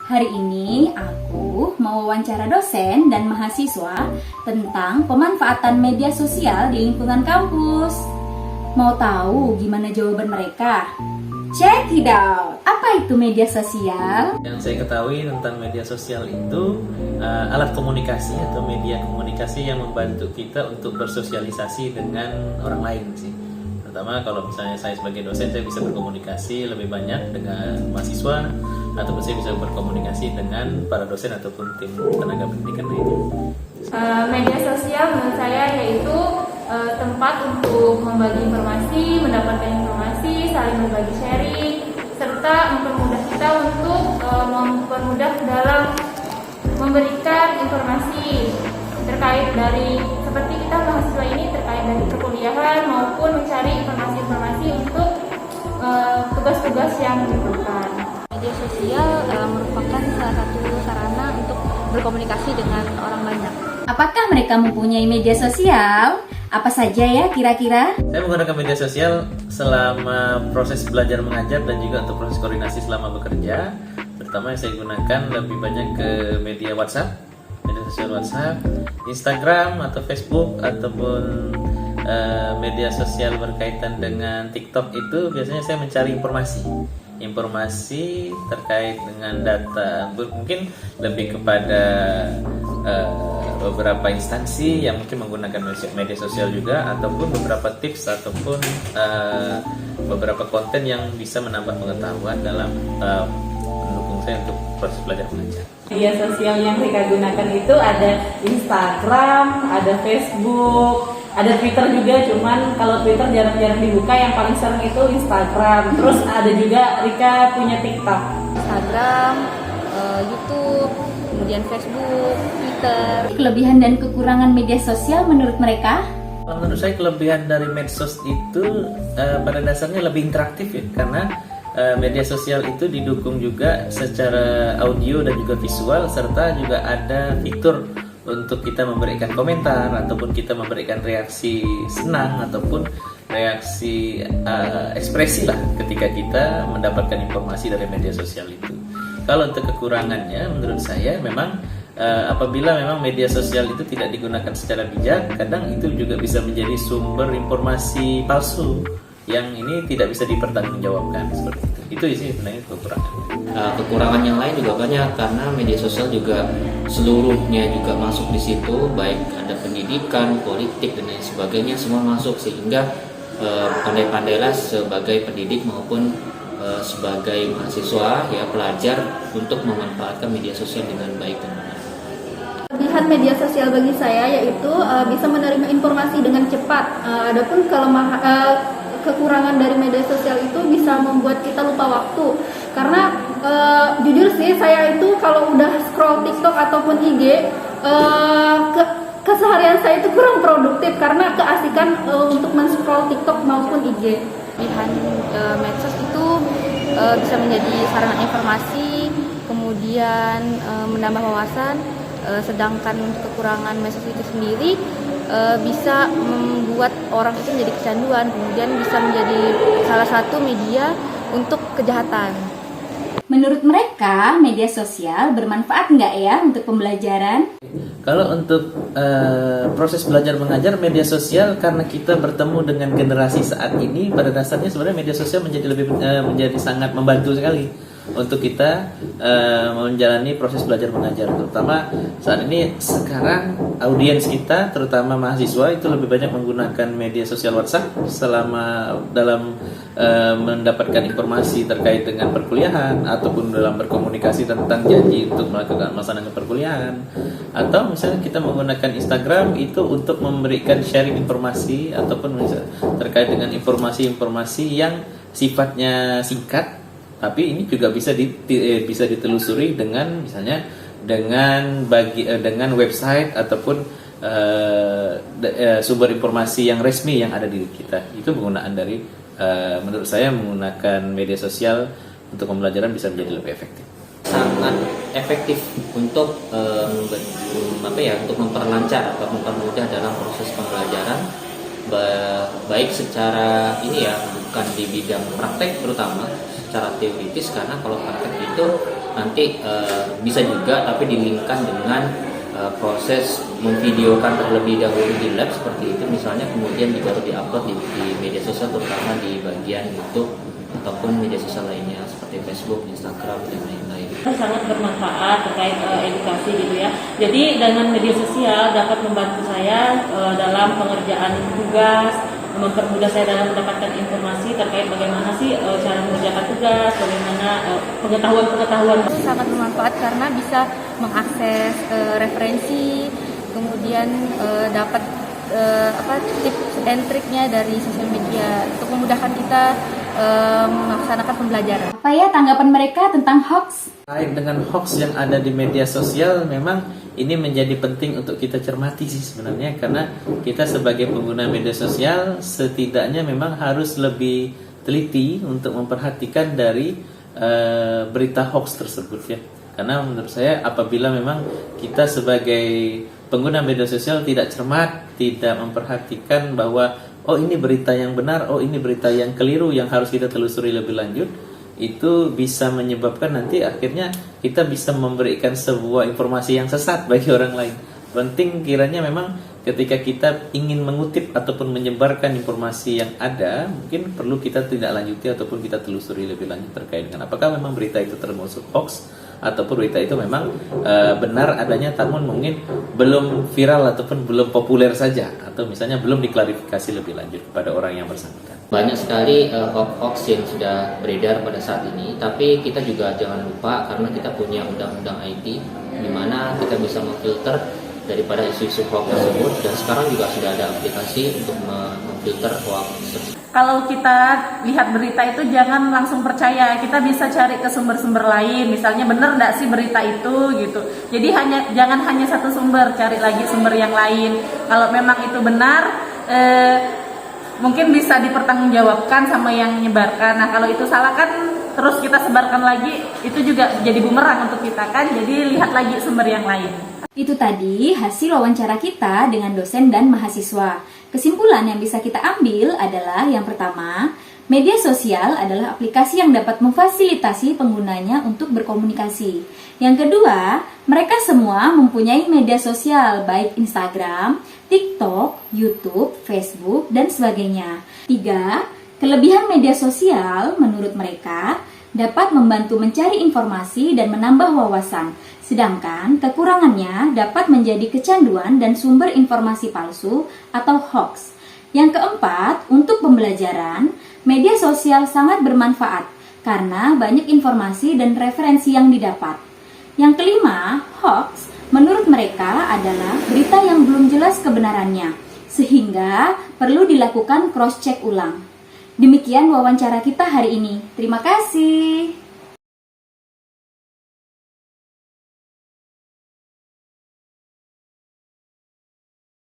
Hari ini aku mau wawancara dosen dan mahasiswa tentang pemanfaatan media sosial di lingkungan kampus. Mau tahu gimana jawaban mereka? Check it out! Apa itu media sosial? Yang saya ketahui tentang media sosial itu alat komunikasi atau media komunikasi yang membantu kita untuk bersosialisasi dengan orang lain sih. Pertama, kalau misalnya saya sebagai dosen, saya bisa berkomunikasi lebih banyak dengan mahasiswa, ataupun saya bisa berkomunikasi dengan para dosen ataupun tim tenaga pendidikan lainnya. Media sosial menurut saya yaitu tempat untuk membagi informasi, mendapatkan informasi, saling berbagi sharing, serta mempermudah kita untuk mempermudah dalam memberikan informasi terkait dari seperti kita mahasiswa ini terkait dari perkuliahan maupun mencari informasi-informasi untuk tugas-tugas yang diperlukan. Media sosial merupakan salah satu sarana untuk berkomunikasi dengan orang banyak. Apakah mereka mempunyai media sosial? Apa saja ya kira-kira? Saya menggunakan media sosial selama proses belajar mengajar dan juga untuk proses koordinasi selama bekerja. Terutama yang saya gunakan lebih banyak ke media WhatsApp, media sosial WhatsApp, Instagram atau Facebook, ataupun media sosial berkaitan dengan TikTok. Itu biasanya saya mencari informasi terkait dengan data, mungkin lebih kepada beberapa instansi yang mungkin menggunakan media sosial juga, ataupun beberapa tips ataupun beberapa konten yang bisa menambah pengetahuan dalam mendukung saya untuk proses belajar mengajar. Media sosial yang saya gunakan itu ada Instagram, ada Facebook, ada Twitter juga, cuman kalau Twitter jarang-jarang dibuka, yang paling sering itu Instagram. Terus ada juga Rika punya TikTok. Instagram, YouTube, kemudian Facebook, Twitter. Kelebihan dan kekurangan media sosial menurut mereka? Menurut saya kelebihan dari medsos itu pada dasarnya lebih interaktif ya, karena media sosial itu didukung juga secara audio dan juga visual, serta juga ada fitur untuk kita memberikan komentar ataupun kita memberikan reaksi senang ataupun reaksi ekspresi lah ketika kita mendapatkan informasi dari media sosial itu. Kalau untuk kekurangannya menurut saya memang apabila memang media sosial itu tidak digunakan secara bijak, kadang itu juga bisa menjadi sumber informasi palsu yang ini tidak bisa dipertanggungjawabkan seperti itu. Itu sih sebenarnya kekurangannya. Kekurangan yang lain juga banyak, karena media sosial juga seluruhnya juga masuk di situ, baik ada pendidikan, politik dan lain sebagainya, semua masuk, sehingga pandai-pandailah sebagai pendidik maupun sebagai mahasiswa ya pelajar untuk memanfaatkan media sosial dengan baik dan benar. Kelebihan media sosial bagi saya yaitu bisa menerima informasi dengan cepat. Adapun kekurangan dari media sosial itu bisa membuat kita lupa waktu. Karena jujur sih saya itu kalau udah scroll TikTok ataupun IG, keseharian saya itu kurang produktif karena keasikan untuk men-scroll TikTok maupun IG. Kelebihan medsos itu bisa menjadi sarana informasi, kemudian menambah wawasan. Sedangkan kekurangan medsos itu sendiri bisa membuat orang itu menjadi kecanduan, kemudian bisa menjadi salah satu media untuk kejahatan. Menurut mereka, media sosial bermanfaat nggak ya untuk pembelajaran? Kalau untuk proses belajar mengajar, media sosial karena kita bertemu dengan generasi saat ini, pada dasarnya sebenarnya media sosial menjadi sangat membantu sekali untuk kita menjalani proses belajar mengajar. Terutama saat ini sekarang audiens kita, terutama mahasiswa, itu lebih banyak menggunakan media sosial WhatsApp selama dalam mendapatkan informasi terkait dengan perkuliahan, ataupun dalam berkomunikasi tentang janji untuk melaksanakan perkuliahan, atau misalnya kita menggunakan Instagram itu untuk memberikan sharing informasi ataupun misalnya terkait dengan informasi-informasi yang sifatnya singkat, tapi ini juga bisa ditelusuri dengan misalnya dengan website ataupun sumber informasi yang resmi yang ada di kita. Itu penggunaan dari menurut saya menggunakan media sosial untuk pembelajaran bisa menjadi lebih efektif. Sangat efektif untuk untuk memperlancar atau mempermudah dalam proses pembelajaran, baik secara bukan di bidang praktek terutama secara teoritis, karena kalau praktek itu nanti bisa juga tapi dilingkan dengan proses memvideokan terlebih dahulu di lab seperti itu misalnya, kemudian baru diupload di media sosial, terutama di bagian YouTube ataupun media sosial lainnya seperti Facebook, Instagram, dan lain-lain. Sangat bermanfaat terkait edukasi gitu ya. Jadi dengan media sosial dapat membantu saya dalam pengerjaan tugas, mempermudah saya dalam mendapatkan informasi terkait bagaimana sih cara mengerjakan tugas, bagaimana pengetahuan-pengetahuan. Itu sangat bermanfaat karena bisa mengakses referensi, kemudian dapat tips and triknya dari sosial media untuk memudahkan kita melaksanakan pembelajaran. Apa ya tanggapan mereka tentang hoax? Terkait dengan hoax yang ada di media sosial, memang ini menjadi penting untuk kita cermati sih sebenarnya, karena kita sebagai pengguna media sosial setidaknya memang harus lebih teliti untuk memperhatikan dari berita hoax tersebut ya. Karena menurut saya apabila memang kita sebagai pengguna media sosial tidak cermat, tidak memperhatikan bahwa oh ini berita yang benar, oh ini berita yang keliru yang harus kita telusuri lebih lanjut, itu bisa menyebabkan nanti akhirnya kita bisa memberikan sebuah informasi yang sesat bagi orang lain. Penting kiranya memang ketika kita ingin mengutip ataupun menyebarkan informasi yang ada, mungkin perlu kita tidak lanjuti ataupun kita telusuri lebih lanjut terkait dengan apakah memang berita itu termasuk hoax ataupun berita itu memang benar adanya, namun mungkin belum viral ataupun belum populer saja, atau misalnya belum diklarifikasi lebih lanjut kepada orang yang bersangkutan. Banyak sekali hoax yang sudah beredar pada saat ini, tapi kita juga jangan lupa karena kita punya undang-undang IT di mana kita bisa memfilter daripada isu-isu hoax tersebut, dan sekarang juga sudah ada aplikasi untuk memfilter hoax tersebut. Kalau kita lihat berita itu jangan langsung percaya, kita bisa cari ke sumber-sumber lain, misalnya benar nggak sih berita itu gitu. Jadi jangan hanya satu sumber, cari lagi sumber yang lain. Kalau memang itu benar, mungkin bisa dipertanggungjawabkan sama yang menyebarkan. Nah kalau itu salah kan terus kita sebarkan lagi, itu juga jadi bumerang untuk kita kan. Jadi lihat lagi sumber yang lain. Itu tadi hasil wawancara kita dengan dosen dan mahasiswa. Kesimpulan yang bisa kita ambil adalah yang pertama, media sosial adalah aplikasi yang dapat memfasilitasi penggunanya untuk berkomunikasi. Yang kedua, mereka semua mempunyai media sosial baik Instagram, TikTok, YouTube, Facebook, dan sebagainya. 3. Kelebihan media sosial menurut mereka dapat membantu mencari informasi dan menambah wawasan. Sedangkan kekurangannya dapat menjadi kecanduan dan sumber informasi palsu atau hoax. Yang keempat, untuk pembelajaran, media sosial sangat bermanfaat karena banyak informasi dan referensi yang didapat. Yang kelima, hoax menurut mereka adalah berita yang belum jelas kebenarannya, sehingga perlu dilakukan cross-check ulang. Demikian wawancara kita hari ini. Terima kasih.